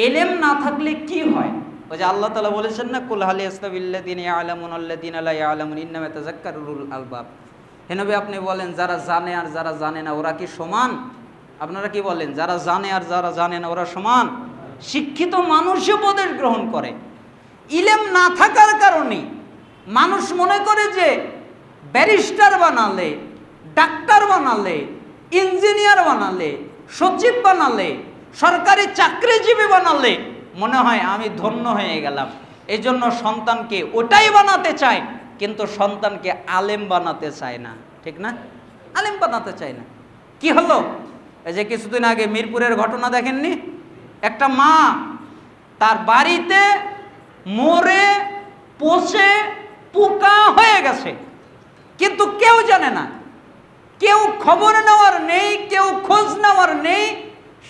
এলেম না থাকলে কি হয়? ওই যে আল্লাহ তাআলা বলেছেন না, কুল হাল ইয়াস্তাবিল্লাযিনা ইয়ালামুন আল্লাযিনা লা ইয়ালামুন ইন্নামা ইয়াতাযাক্কারু উলুল আলবাব। হে নবী, আপনি বলেন যারা জানে আর যারা জানে না ওরা কি সমান? আপনারা কি বলেন, যারা জানে আর যারা জানে না ওরা সমান? শিক্ষিত মানুষও উপদেশ গ্রহণ করে। ইলেম না থাকার কারণে মানুষ মনে করে যে ব্যারিস্টার বানালে, ডাক্তার বানালে, ইঞ্জিনিয়ার বানালে, সচিব বানালে, সরকারি চাকরিজীবী বানালে মনে হয় আমি ধন্য হয়ে গেলাম। এই জন্য সন্তানকে ওটাই বানাতে চায়, কিন্তু সন্তানকে আলেম বানাতে চায় না। ঠিক না? আলেম বানাতে চায় না। কি হলো? এই যে কিছুদিন আগে মিরপুরের ঘটনা দেখেননি? একটা মা তার বাড়িতে মরে পচে পোকা হয়ে গেছে, কিন্তু কেউ জানে না, কেউ খবর নেওয়ার নেই, কেউ খোঁজ নেওয়ার নেই।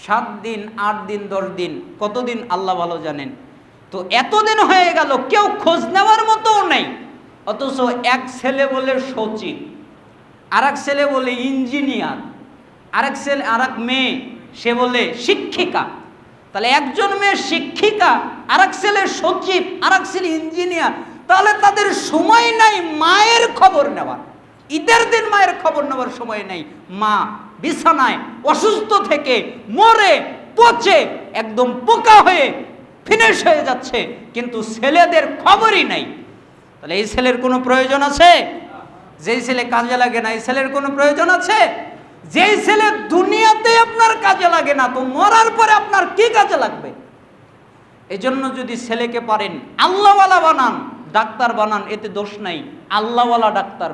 7 দিন, 8 দিন, 10 দিন, কতদিন আল্লাহ ভালো জানেন। তো এতদিন হয়ে গেল, কেউ খোঁজ নেওয়ার মতোও নেই। অথচ এক ছেলে বলে সচিব, আর এক ছেলে বলে ইঞ্জিনিয়ার, আরেক ছেলে, আর এক মেয়ে সে বলে শিক্ষিকা। তাহলে একজন মেয়ে শিক্ষিকা, আর এক ছেলে সচিব, আর এক ছেলে ইঞ্জিনিয়ার। তাহলে তাদের সময় নাই মায়ের খবর নেওয়ার। ঈদের দিন মায়ের খবর নেওয়ার সময় নেই। মা বিছানায় অসুস্থ থেকে মরে পচে একদম পোকা হয়ে ফিনিশ হয়ে যাচ্ছে, কিন্তু ছেলেদের খবরই নাই। তাহলে এই ছেলের কোনো প্রয়োজন আছে? যেই ছেলে কাজে লাগে না, এই ছেলের কোনো প্রয়োজন আছে? যেই ছেলে দুনিয়াতে আপনার কাজে লাগে না, তো মরার পরে আপনার কি কাজে লাগবে? এই জন্য যদি ছেলেকে পারেন আল্লাহওয়ালা বানান, ডাক্তার বানান, এতে দোষ নাই। আল্লাহওয়ালা ডাক্তার